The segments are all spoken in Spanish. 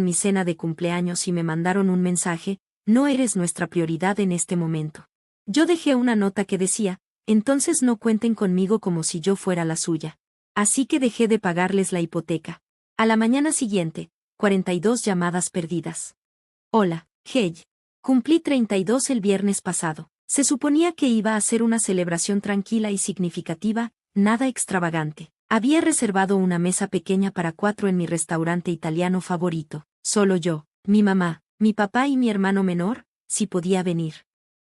mi cena de cumpleaños y me mandaron un mensaje: no eres nuestra prioridad en este momento. Yo dejé una nota que decía: entonces no cuenten conmigo, como si yo fuera la suya. Así que dejé de pagarles la hipoteca. A la mañana siguiente, 42 llamadas perdidas. Hola, hey. Cumplí 32 el viernes pasado. Se suponía que iba a ser una celebración tranquila y significativa, nada extravagante. Había reservado una mesa pequeña para 4 en mi restaurante italiano favorito. Solo yo, mi mamá, mi papá y mi hermano menor, si podía venir.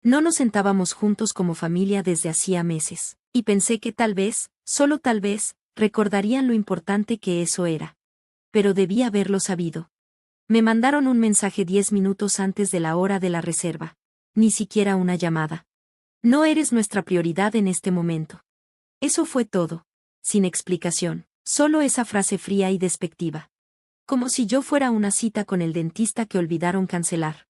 No nos sentábamos juntos como familia desde hacía meses, y pensé que tal vez, solo tal vez, recordarían lo importante que eso era. Pero debía haberlo sabido. Me mandaron un mensaje 10 minutos antes de la hora de la reserva. Ni siquiera una llamada. No eres nuestra prioridad en este momento. Eso fue todo. Sin explicación, solo esa frase fría y despectiva. Como si yo fuera una cita con el dentista que olvidaron cancelar.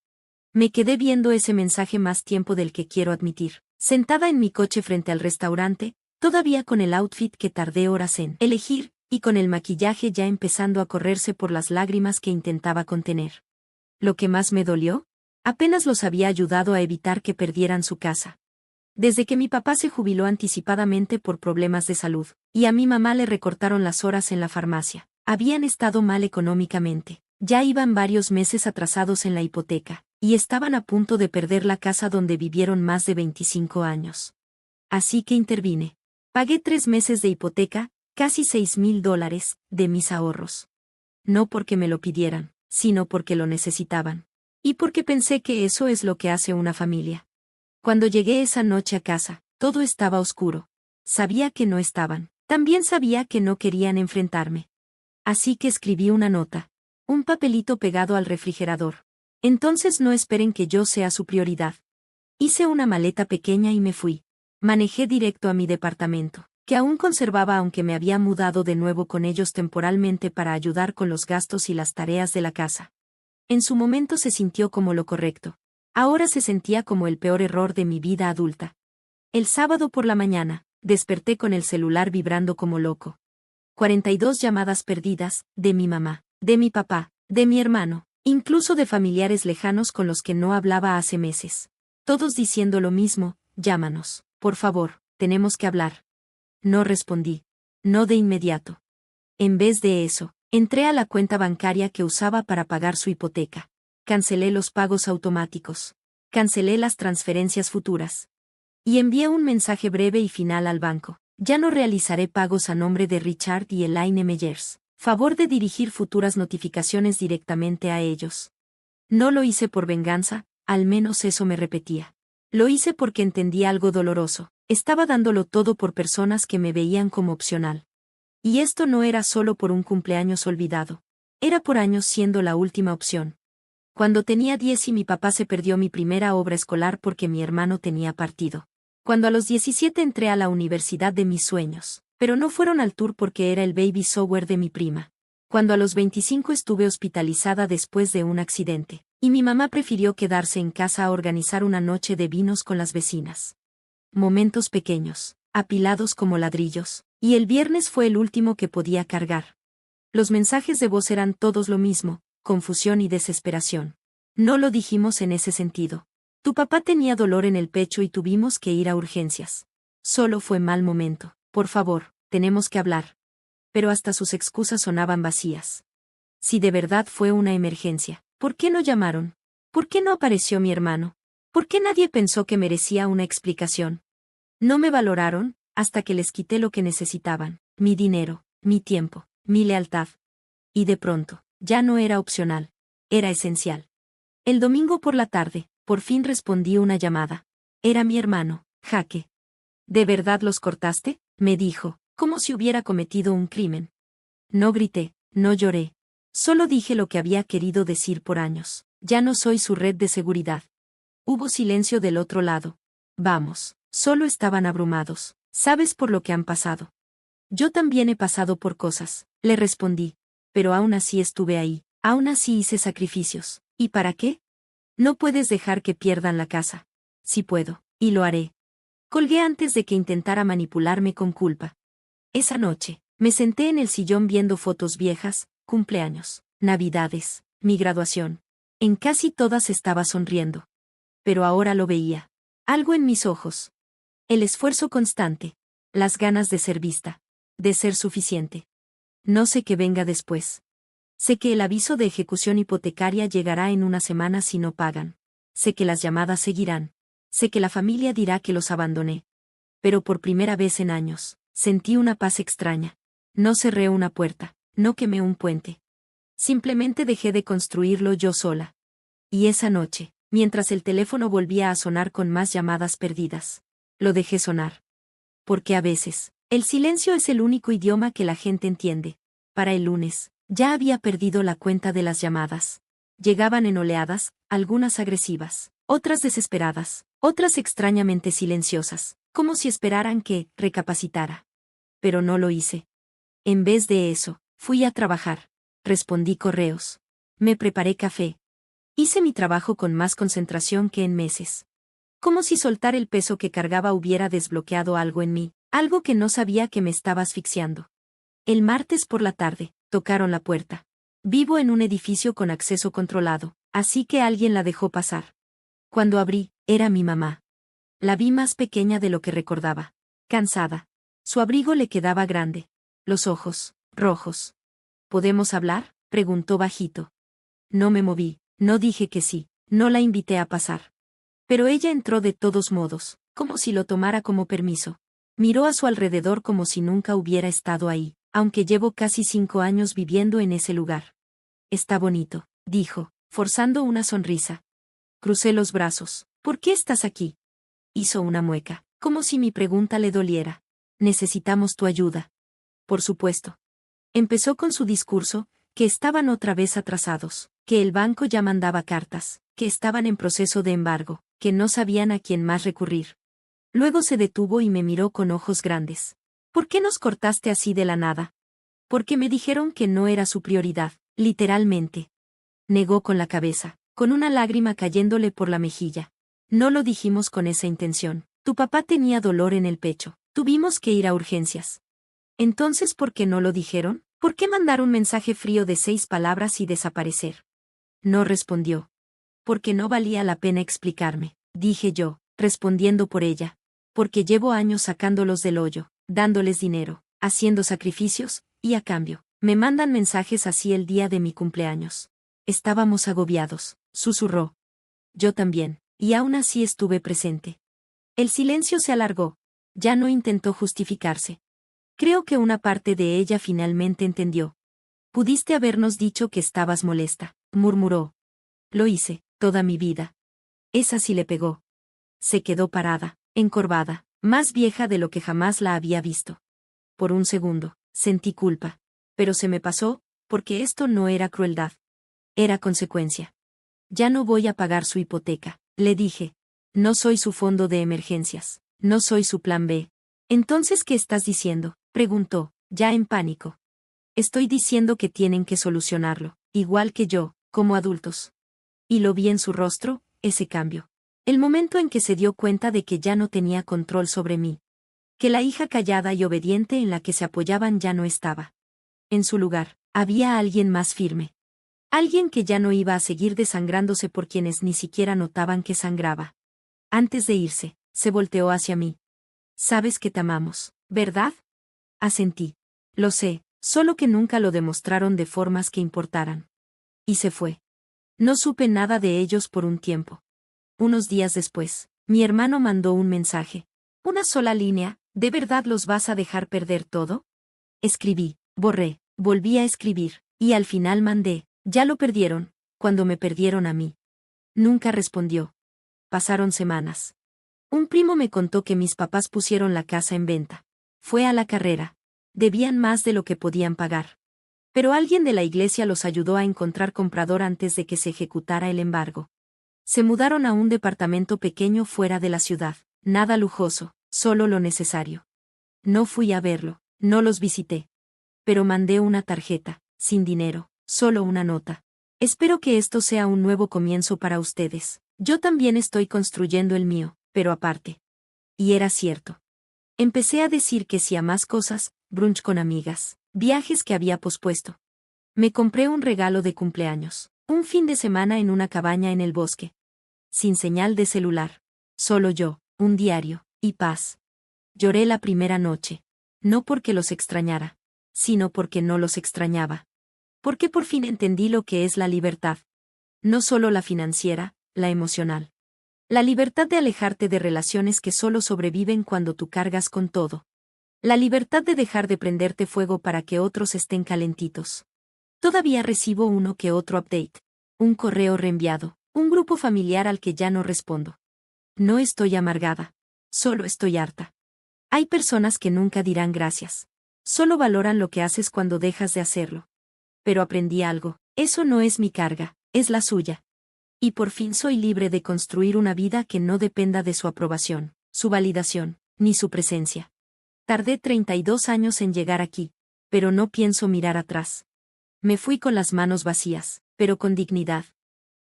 Me quedé viendo ese mensaje más tiempo del que quiero admitir, sentada en mi coche frente al restaurante, todavía con el outfit que tardé horas en elegir, y con el maquillaje ya empezando a correrse por las lágrimas que intentaba contener. Lo que más me dolió, apenas los había ayudado a evitar que perdieran su casa. Desde que mi papá se jubiló anticipadamente por problemas de salud, y a mi mamá le recortaron las horas en la farmacia, habían estado mal económicamente, ya iban varios meses atrasados en la hipoteca, y estaban a punto de perder la casa donde vivieron más de 25 años. Así que intervine. Pagué 3 meses de hipoteca, casi $6,000, de mis ahorros. No porque me lo pidieran, sino porque lo necesitaban. Y porque pensé que eso es lo que hace una familia. Cuando llegué esa noche a casa, todo estaba oscuro. Sabía que no estaban. También sabía que no querían enfrentarme. Así que escribí una nota. Un papelito pegado al refrigerador. Entonces no esperen que yo sea su prioridad. Hice una maleta pequeña y me fui. Manejé directo a mi departamento, que aún conservaba aunque me había mudado de nuevo con ellos temporalmente para ayudar con los gastos y las tareas de la casa. En su momento se sintió como lo correcto. Ahora se sentía como el peor error de mi vida adulta. El sábado por la mañana, desperté con el celular vibrando como loco. 42 llamadas perdidas, de mi mamá, de mi papá, de mi hermano, incluso de familiares lejanos con los que no hablaba hace meses. Todos diciendo lo mismo: llámanos, por favor, tenemos que hablar. No respondí. No de inmediato. En vez de eso, entré a la cuenta bancaria que usaba para pagar su hipoteca. Cancelé los pagos automáticos. Cancelé las transferencias futuras. Y envié un mensaje breve y final al banco. Ya no realizaré pagos a nombre de Richard y Elaine Meyers. Favor de dirigir futuras notificaciones directamente a ellos. No lo hice por venganza, al menos eso me repetía. Lo hice porque entendí algo doloroso. Estaba dándolo todo por personas que me veían como opcional. Y esto no era solo por un cumpleaños olvidado. Era por años siendo la última opción. Cuando tenía 10 y mi papá se perdió mi primera obra escolar porque mi hermano tenía partido. Cuando a los 17 entré a la universidad de mis sueños, pero no fueron al tour porque era el baby shower de mi prima. Cuando a los 25 estuve hospitalizada después de un accidente, y mi mamá prefirió quedarse en casa a organizar una noche de vinos con las vecinas. Momentos pequeños, apilados como ladrillos, y el viernes fue el último que podía cargar. Los mensajes de voz eran todos lo mismo: confusión y desesperación. No lo dijimos en ese sentido. Tu papá tenía dolor en el pecho y tuvimos que ir a urgencias. Solo fue mal momento. Por favor, tenemos que hablar. Pero hasta sus excusas sonaban vacías. Si de verdad fue una emergencia, ¿por qué no llamaron? ¿Por qué no apareció mi hermano? ¿Por qué nadie pensó que merecía una explicación? No me valoraron, hasta que les quité lo que necesitaban: mi dinero, mi tiempo, mi lealtad. Y de pronto, ya no era opcional. Era esencial. El domingo por la tarde, por fin respondí una llamada. Era mi hermano, Jaque. ¿De verdad los cortaste?, me dijo, como si hubiera cometido un crimen. No grité, no lloré. Solo dije lo que había querido decir por años: ya no soy su red de seguridad. Hubo silencio del otro lado. Vamos, solo estaban abrumados. ¿Sabes por lo que han pasado? Yo también he pasado por cosas, le respondí. Pero aún así estuve ahí, aún así hice sacrificios. ¿Y para qué? No puedes dejar que pierdan la casa. Sí puedo, y lo haré. Colgué antes de que intentara manipularme con culpa. Esa noche, me senté en el sillón viendo fotos viejas: cumpleaños, Navidades, mi graduación. En casi todas estaba sonriendo. Pero ahora lo veía. Algo en mis ojos. El esfuerzo constante. Las ganas de ser vista. De ser suficiente. No sé qué venga después. Sé que el aviso de ejecución hipotecaria llegará en una semana si no pagan. Sé que las llamadas seguirán. Sé que la familia dirá que los abandoné. Pero por primera vez en años, sentí una paz extraña. No cerré una puerta, no quemé un puente. Simplemente dejé de construirlo yo sola. Y esa noche, mientras el teléfono volvía a sonar con más llamadas perdidas, lo dejé sonar. Porque a veces, el silencio es el único idioma que la gente entiende. Para el lunes, ya había perdido la cuenta de las llamadas. Llegaban en oleadas, algunas agresivas, otras desesperadas, otras extrañamente silenciosas, como si esperaran que recapacitara. Pero no lo hice. En vez de eso, fui a trabajar. Respondí correos. Me preparé café. Hice mi trabajo con más concentración que en meses. Como si soltar el peso que cargaba hubiera desbloqueado algo en mí, algo que no sabía que me estaba asfixiando. El martes por la tarde, tocaron la puerta. Vivo en un edificio con acceso controlado, así que alguien la dejó pasar. Cuando abrí, era mi mamá. La vi más pequeña de lo que recordaba. Cansada. Su abrigo le quedaba grande. Los ojos, rojos. ¿Podemos hablar?, preguntó bajito. No me moví, no dije que sí, no la invité a pasar. Pero ella entró de todos modos, como si lo tomara como permiso. Miró a su alrededor como si nunca hubiera estado ahí, aunque llevo casi 5 años viviendo en ese lugar. Está bonito, dijo, forzando una sonrisa. Crucé los brazos. ¿Por qué estás aquí? Hizo una mueca, como si mi pregunta le doliera. Necesitamos tu ayuda. Por supuesto. Empezó con su discurso, que estaban otra vez atrasados, que el banco ya mandaba cartas, que estaban en proceso de embargo, que no sabían a quién más recurrir. Luego se detuvo y me miró con ojos grandes. ¿Por qué nos cortaste así de la nada? Porque me dijeron que no era su prioridad, literalmente. Negó con la cabeza, con una lágrima cayéndole por la mejilla. No lo dijimos con esa intención. Tu papá tenía dolor en el pecho. Tuvimos que ir a urgencias. Entonces, ¿por qué no lo dijeron? ¿Por qué mandar un mensaje frío de 6 palabras y desaparecer? No respondió. Porque no valía la pena explicarme, dije yo, respondiendo por ella. Porque llevo años sacándolos del hoyo, dándoles dinero, haciendo sacrificios, y a cambio, me mandan mensajes así el día de mi cumpleaños. Estábamos agobiados, susurró. Yo también, y aún así estuve presente. El silencio se alargó. Ya no intentó justificarse. Creo que una parte de ella finalmente entendió. Pudiste habernos dicho que estabas molesta, murmuró. Lo hice, toda mi vida. Esa sí le pegó. Se quedó parada, encorvada, más vieja de lo que jamás la había visto. Por un segundo, sentí culpa. Pero se me pasó, porque esto no era crueldad. Era consecuencia. Ya no voy a pagar su hipoteca, le dije. No soy su fondo de emergencias, no soy su plan B. Entonces, ¿qué estás diciendo?, preguntó, ya en pánico. Estoy diciendo que tienen que solucionarlo, igual que yo, como adultos. Y lo vi en su rostro, ese cambio. El momento en que se dio cuenta de que ya no tenía control sobre mí. Que la hija callada y obediente en la que se apoyaban ya no estaba. En su lugar, había alguien más firme. Alguien que ya no iba a seguir desangrándose por quienes ni siquiera notaban que sangraba. Antes de irse, se volteó hacia mí. Sabes que te amamos, ¿verdad? Asentí. Lo sé, solo que nunca lo demostraron de formas que importaran. Y se fue. No supe nada de ellos por un tiempo. Unos días después, mi hermano mandó un mensaje. Una sola línea, ¿de verdad los vas a dejar perder todo? Escribí, borré, volví a escribir, y al final mandé, ya lo perdieron, cuando me perdieron a mí. Nunca respondió. Pasaron semanas. Un primo me contó que mis papás pusieron la casa en venta. Fue a la carrera. Debían más de lo que podían pagar. Pero alguien de la iglesia los ayudó a encontrar comprador antes de que se ejecutara el embargo. Se mudaron a un departamento pequeño fuera de la ciudad, nada lujoso, solo lo necesario. No fui a verlo, no los visité. Pero mandé una tarjeta, sin dinero, solo una nota. Espero que esto sea un nuevo comienzo para ustedes. Yo también estoy construyendo el mío, pero aparte. Y era cierto. Empecé a decir que sí a más cosas, brunch con amigas, viajes que había pospuesto. Me compré un regalo de cumpleaños. Un fin de semana en una cabaña en el bosque. Sin señal de celular. Solo yo, un diario, y paz. Lloré la primera noche. No porque los extrañara, sino porque no los extrañaba. Porque por fin entendí lo que es la libertad. No solo la financiera, la emocional. La libertad de alejarte de relaciones que solo sobreviven cuando tú cargas con todo. La libertad de dejar de prenderte fuego para que otros estén calentitos. Todavía recibo uno que otro update. Un correo reenviado. Un grupo familiar al que ya no respondo. No estoy amargada. Solo estoy harta. Hay personas que nunca dirán gracias. Solo valoran lo que haces cuando dejas de hacerlo. Pero aprendí algo. Eso no es mi carga, es la suya. Y por fin soy libre de construir una vida que no dependa de su aprobación, su validación, ni su presencia. Tardé 32 años en llegar aquí, pero no pienso mirar atrás. Me fui con las manos vacías, pero con dignidad.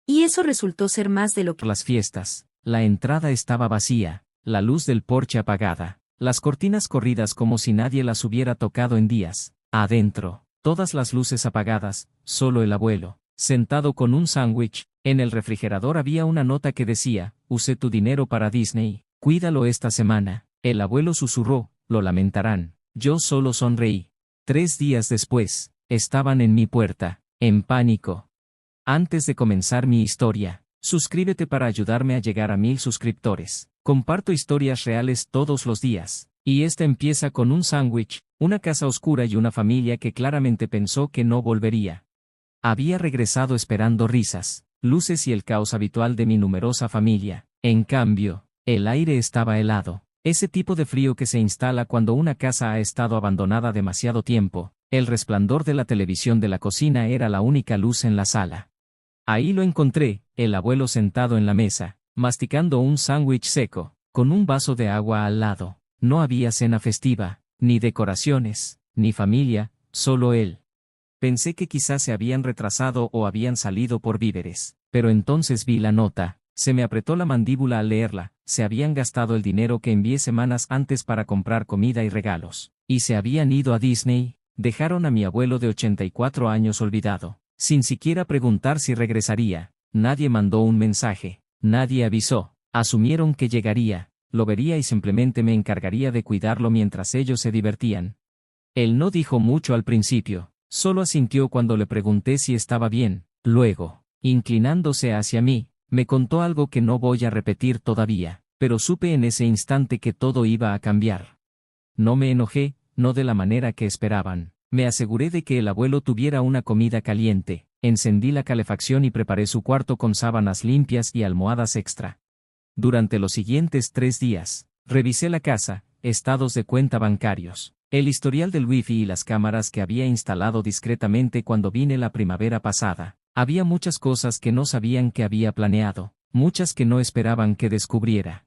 Y eso resultó ser más de lo que... Las fiestas. La entrada estaba vacía, la luz del porche apagada, las cortinas corridas como si nadie las hubiera tocado en días. Adentro, todas las luces apagadas, solo el abuelo, sentado con un sándwich. En el refrigerador había una nota que decía: usé tu dinero para Disney, cuídalo esta semana. El abuelo susurró: lo lamentarán. Yo solo sonreí. 3 días después, estaban en mi puerta, en pánico. Antes de comenzar mi historia, suscríbete para ayudarme a llegar a 1000 suscriptores. Comparto historias reales todos los días. Y esta empieza con un sándwich, una casa oscura y una familia que claramente pensó que no volvería. Había regresado esperando risas, luces y el caos habitual de mi numerosa familia. En cambio, el aire estaba helado. Ese tipo de frío que se instala cuando una casa ha estado abandonada demasiado tiempo. El resplandor de la televisión de la cocina era la única luz en la sala. Ahí lo encontré, el abuelo sentado en la mesa, masticando un sándwich seco, con un vaso de agua al lado. No había cena festiva, ni decoraciones, ni familia, solo él. Pensé que quizás se habían retrasado o habían salido por víveres, pero entonces vi la nota, se me apretó la mandíbula al leerla. Se habían gastado el dinero que envié semanas antes para comprar comida y regalos, y se habían ido a Disney. Dejaron a mi abuelo de 84 años olvidado, sin siquiera preguntar si regresaría. Nadie mandó un mensaje, nadie avisó. Asumieron que llegaría, lo vería y simplemente me encargaría de cuidarlo mientras ellos se divertían. Él no dijo mucho al principio, solo asintió cuando le pregunté si estaba bien. Luego, inclinándose hacia mí, me contó algo que no voy a repetir todavía, pero supe en ese instante que todo iba a cambiar. No me enojé, no de la manera que esperaban. Me aseguré de que el abuelo tuviera una comida caliente, encendí la calefacción y preparé su cuarto con sábanas limpias y almohadas extra. Durante los siguientes 3 días, revisé la casa, estados de cuenta bancarios, el historial del wifi y las cámaras que había instalado discretamente cuando vine la primavera pasada. Había muchas cosas que no sabían que había planeado, muchas que no esperaban que descubriera.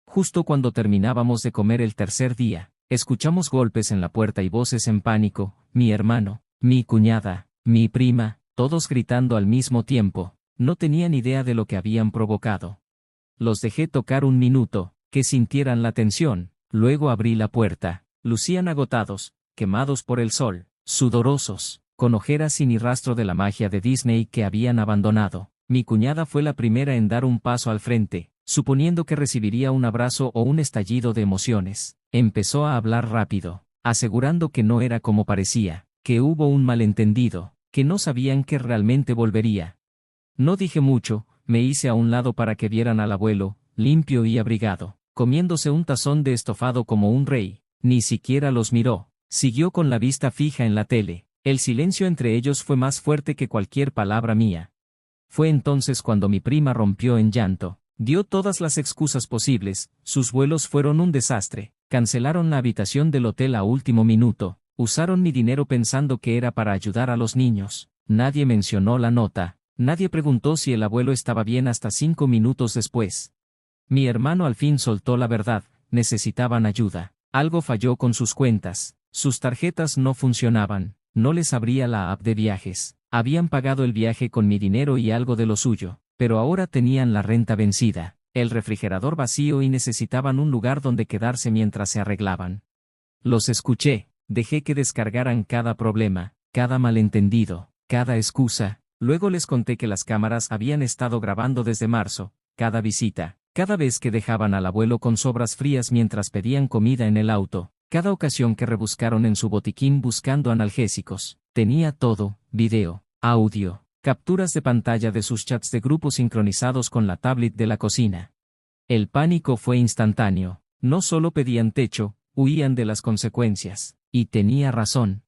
Justo cuando terminábamos de comer el tercer día, escuchamos golpes en la puerta y voces en pánico: mi hermano, mi cuñada, mi prima, todos gritando al mismo tiempo. No tenían idea de lo que habían provocado. Los dejé tocar un minuto, que sintieran la tensión, luego abrí la puerta. Lucían agotados, quemados por el sol, sudorosos, con ojeras y ni rastro de la magia de Disney que habían abandonado. Mi cuñada fue la primera en dar un paso al frente, suponiendo que recibiría un abrazo o un estallido de emociones. Empezó a hablar rápido, asegurando que no era como parecía, que hubo un malentendido, que no sabían que realmente volvería. No dije mucho, me hice a un lado para que vieran al abuelo, limpio y abrigado, comiéndose un tazón de estofado como un rey. Ni siquiera los miró, siguió con la vista fija en la tele. El silencio entre ellos fue más fuerte que cualquier palabra mía. Fue entonces cuando mi prima rompió en llanto. Dio todas las excusas posibles, sus vuelos fueron un desastre, cancelaron la habitación del hotel a último minuto, usaron mi dinero pensando que era para ayudar a los niños. Nadie mencionó la nota, nadie preguntó si el abuelo estaba bien hasta 5 minutos después. Mi hermano al fin soltó la verdad: necesitaban ayuda. Algo falló con sus cuentas, sus tarjetas no funcionaban, no les abría la app de viajes. Habían pagado el viaje con mi dinero y algo de lo suyo, pero ahora tenían la renta vencida, el refrigerador vacío y necesitaban un lugar donde quedarse mientras se arreglaban. Los escuché, dejé que descargaran cada problema, cada malentendido. cada excusa. Luego les conté que las cámaras habían estado grabando desde marzo, cada visita, cada vez que dejaban al abuelo con sobras frías mientras pedían comida en el auto, cada ocasión que rebuscaron en su botiquín buscando analgésicos. Tenía todo: video, audio, capturas de pantalla de sus chats de grupo sincronizados con la tablet de la cocina. El pánico fue instantáneo. No solo pedían techo, huían de las consecuencias. Y tenía razón.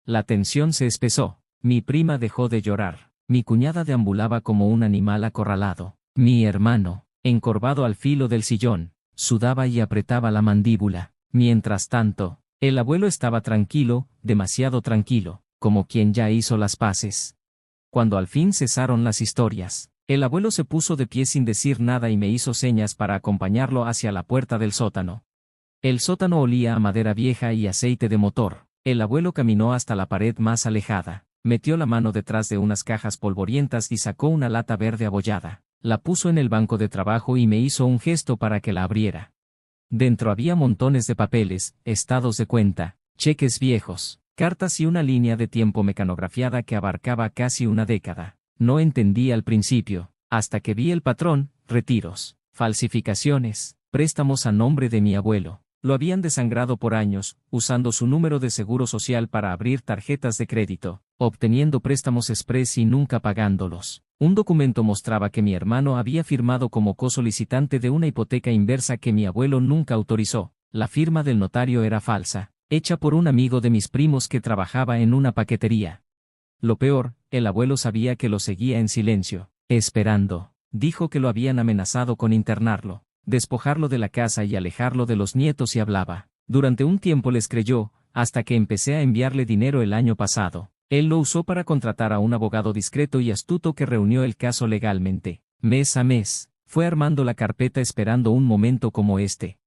La tensión se espesó. Mi prima dejó de llorar. Mi cuñada deambulaba como un animal acorralado. Mi hermano, encorvado al filo del sillón, sudaba y apretaba la mandíbula. Mientras tanto, el abuelo estaba tranquilo, demasiado tranquilo, como quien ya hizo las paces. Cuando al fin cesaron las historias, el abuelo se puso de pie sin decir nada y me hizo señas para acompañarlo hacia la puerta del sótano. El sótano olía a madera vieja y aceite de motor. El abuelo caminó hasta la pared más alejada, metió la mano detrás de unas cajas polvorientas y sacó una lata verde abollada. La puso en el banco de trabajo y me hizo un gesto para que la abriera. Dentro había montones de papeles, estados de cuenta, cheques viejos, cartas y una línea de tiempo mecanografiada que abarcaba casi una década. No entendí al principio, hasta que vi el patrón: retiros, falsificaciones, préstamos a nombre de mi abuelo. Lo habían desangrado por años, usando su número de seguro social para abrir tarjetas de crédito, obteniendo préstamos express y nunca pagándolos. Un documento mostraba que mi hermano había firmado como cosolicitante de una hipoteca inversa que mi abuelo nunca autorizó. La firma del notario era falsa, hecha por un amigo de mis primos que trabajaba en una paquetería. Lo peor, el abuelo sabía que lo seguía en silencio, esperando. Dijo que lo habían amenazado con internarlo, despojarlo de la casa y alejarlo de los nietos si hablaba. Durante un tiempo les creyó, hasta que empecé a enviarle dinero el año pasado. Él lo usó para contratar a un abogado discreto y astuto que reunió el caso legalmente. Mes a mes, fue armando la carpeta esperando un momento como este.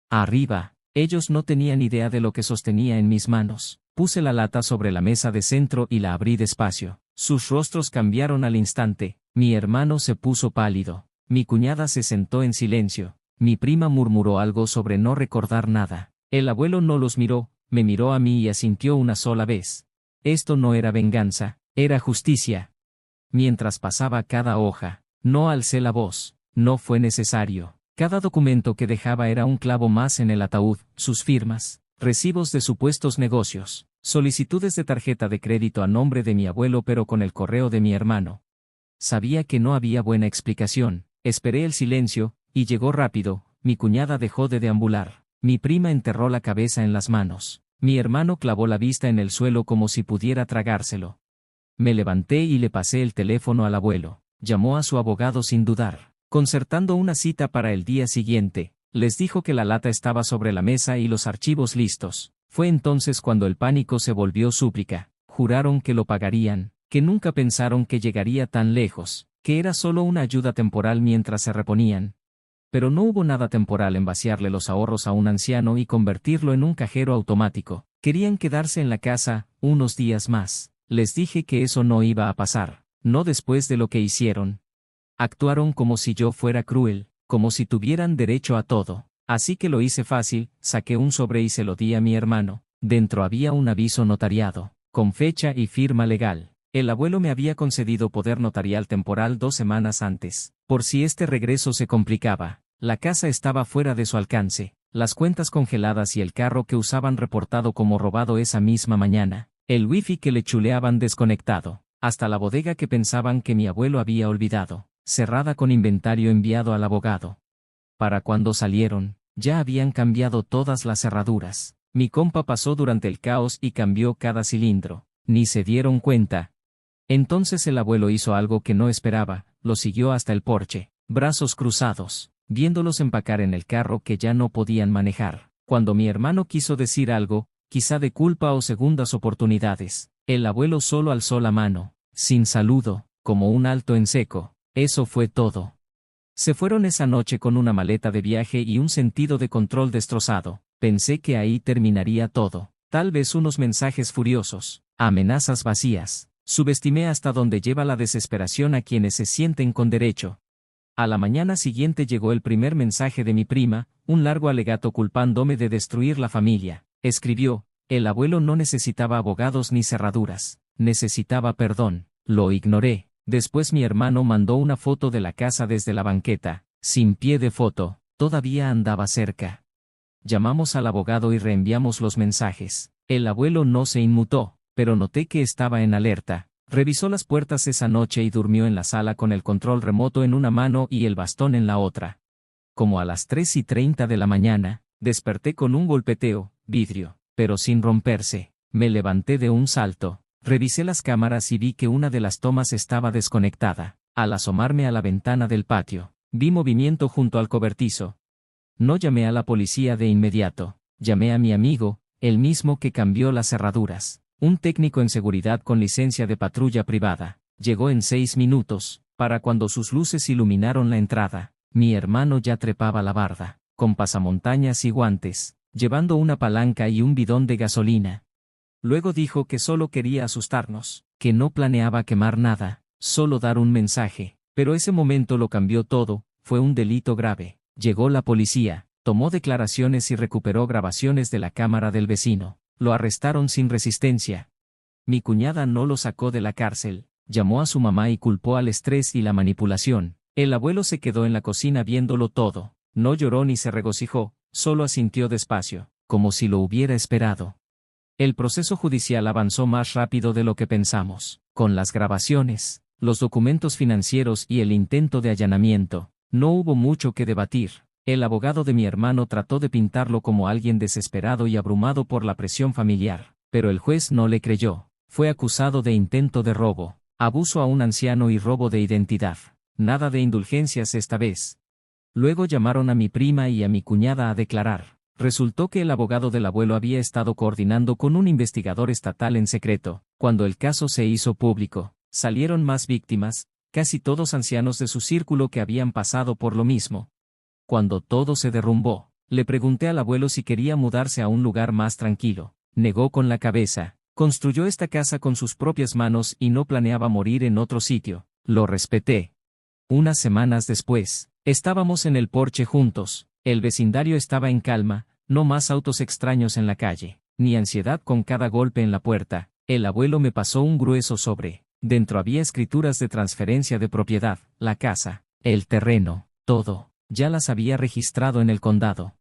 Arriba, ellos no tenían idea de lo que sostenía en mis manos. Puse la lata sobre la mesa de centro y la abrí despacio. Sus rostros cambiaron al instante. Mi hermano se puso pálido. Mi cuñada se sentó en silencio. Mi prima murmuró algo sobre no recordar nada. El abuelo no los miró, me miró a mí y asintió una sola vez. Esto no era venganza, era justicia. Mientras pasaba cada hoja, no alcé la voz, no fue necesario. Cada documento que dejaba era un clavo más en el ataúd: sus firmas, recibos de supuestos negocios, solicitudes de tarjeta de crédito a nombre de mi abuelo pero con el correo de mi hermano. Sabía que no había buena explicación. Esperé el silencio, y llegó rápido. Mi cuñada dejó de deambular. Mi prima enterró la cabeza en las manos. Mi hermano clavó la vista en el suelo como si pudiera tragárselo. Me levanté y le pasé el teléfono al abuelo. Llamó a su abogado sin dudar, concertando una cita para el día siguiente. Les dijo que la lata estaba sobre la mesa y los archivos listos. Fue entonces cuando el pánico se volvió súplica. Juraron que lo pagarían, que nunca pensaron que llegaría tan lejos, que era solo una ayuda temporal mientras se reponían. Pero no hubo nada temporal en vaciarle los ahorros a un anciano y convertirlo en un cajero automático. Querían quedarse en la casa unos días más. Les dije que eso no iba a pasar, no después de lo que hicieron. Actuaron como si yo fuera cruel, como si tuvieran derecho a todo. Así que lo hice fácil, saqué un sobre y se lo di a mi hermano. Dentro había un aviso notariado, con fecha y firma legal. El abuelo me había concedido poder notarial temporal 2 semanas antes, por si este regreso se complicaba. La casa estaba fuera de su alcance, las cuentas congeladas y el carro que usaban reportado como robado esa misma mañana, el wifi que le chuleaban desconectado, hasta la bodega que pensaban que mi abuelo había olvidado, cerrada con inventario enviado al abogado. Para cuando salieron, ya habían cambiado todas las cerraduras. Mi compa pasó durante el caos y cambió cada cilindro. Ni se dieron cuenta. Entonces el abuelo hizo algo que no esperaba, lo siguió hasta el porche, brazos cruzados, viéndolos empacar en el carro que ya no podían manejar. Cuando mi hermano quiso decir algo, quizá de culpa o segundas oportunidades, el abuelo solo alzó la mano, sin saludo, como un alto en seco. Eso fue todo. Se fueron esa noche con una maleta de viaje y un sentido de control destrozado. Pensé que ahí terminaría todo. Tal vez unos mensajes furiosos, amenazas vacías. Subestimé hasta dónde lleva la desesperación a quienes se sienten con derecho. A la mañana siguiente llegó el primer mensaje de mi prima, un largo alegato culpándome de destruir la familia. Escribió: el abuelo no necesitaba abogados ni cerraduras. Necesitaba perdón. Lo ignoré. Después mi hermano mandó una foto de la casa desde la banqueta, sin pie de foto, todavía andaba cerca. Llamamos al abogado y reenviamos los mensajes. El abuelo no se inmutó, pero noté que estaba en alerta. Revisó las puertas esa noche y durmió en la sala con el control remoto en una mano y el bastón en la otra. Como a las 3:30 de la mañana, desperté con un golpeteo, vidrio, pero sin romperse. Me levanté de un salto. Revisé las cámaras y vi que una de las tomas estaba desconectada. Al asomarme a la ventana del patio, vi movimiento junto al cobertizo. No llamé a la policía de inmediato. Llamé a mi amigo, el mismo que cambió las cerraduras. Un técnico en seguridad con licencia de patrulla privada. Llegó en 6 minutos, para cuando sus luces iluminaron la entrada. Mi hermano ya trepaba la barda, con pasamontañas y guantes, llevando una palanca y un bidón de gasolina. Luego dijo que solo quería asustarnos, que no planeaba quemar nada, solo dar un mensaje, pero ese momento lo cambió todo, fue un delito grave. Llegó la policía, tomó declaraciones y recuperó grabaciones de la cámara del vecino. Lo arrestaron sin resistencia. Mi cuñada no lo sacó de la cárcel, llamó a su mamá y culpó al estrés y la manipulación. El abuelo se quedó en la cocina viéndolo todo, no lloró ni se regocijó, solo asintió despacio, como si lo hubiera esperado. El proceso judicial avanzó más rápido de lo que pensamos. Con las grabaciones, los documentos financieros y el intento de allanamiento, no hubo mucho que debatir. El abogado de mi hermano trató de pintarlo como alguien desesperado y abrumado por la presión familiar, pero el juez no le creyó. Fue acusado de intento de robo, abuso a un anciano y robo de identidad. Nada de indulgencias esta vez. Luego llamaron a mi prima y a mi cuñada a declarar. Resultó que el abogado del abuelo había estado coordinando con un investigador estatal en secreto. Cuando el caso se hizo público, salieron más víctimas, casi todos ancianos de su círculo que habían pasado por lo mismo. Cuando todo se derrumbó, le pregunté al abuelo si quería mudarse a un lugar más tranquilo. Negó con la cabeza. Construyó esta casa con sus propias manos y no planeaba morir en otro sitio. Lo respeté. Unas semanas después, estábamos en el porche juntos. El vecindario estaba en calma, no más autos extraños en la calle, ni ansiedad con cada golpe en la puerta. El abuelo me pasó un grueso sobre. Dentro había escrituras de transferencia de propiedad, la casa, el terreno, todo. Ya las había registrado en el condado.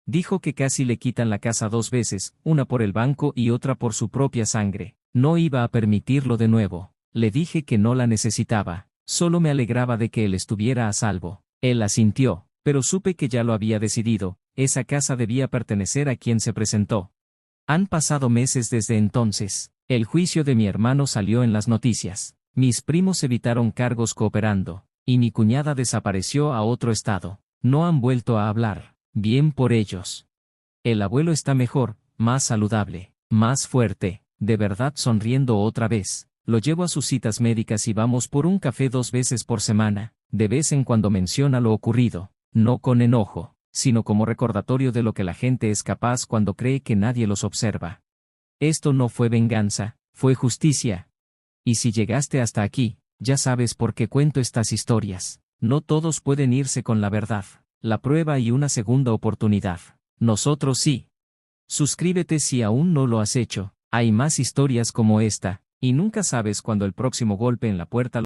Dijo que casi le quitan la casa 2 veces, una por el banco y otra por su propia sangre. No iba a permitirlo de nuevo. Le dije que no la necesitaba, solo me alegraba de que él estuviera a salvo. Él asintió, pero supe que ya lo había decidido, esa casa debía pertenecer a quien se presentó. Han pasado meses desde entonces. El juicio de mi hermano salió en las noticias. Mis primos evitaron cargos cooperando, y mi cuñada desapareció a otro estado. No han vuelto a hablar. Bien por ellos. El abuelo está mejor, más saludable, más fuerte, de verdad sonriendo otra vez. Lo llevo a sus citas médicas y vamos por un café 2 veces por semana. De vez en cuando menciona lo ocurrido, no con enojo, sino como recordatorio de lo que la gente es capaz cuando cree que nadie los observa. Esto no fue venganza, fue justicia. Y si llegaste hasta aquí, ya sabes por qué cuento estas historias. No todos pueden irse con la verdad, la prueba y una segunda oportunidad. Nosotros sí. Suscríbete si aún no lo has hecho. Hay más historias como esta, y nunca sabes cuándo el próximo golpe en la puerta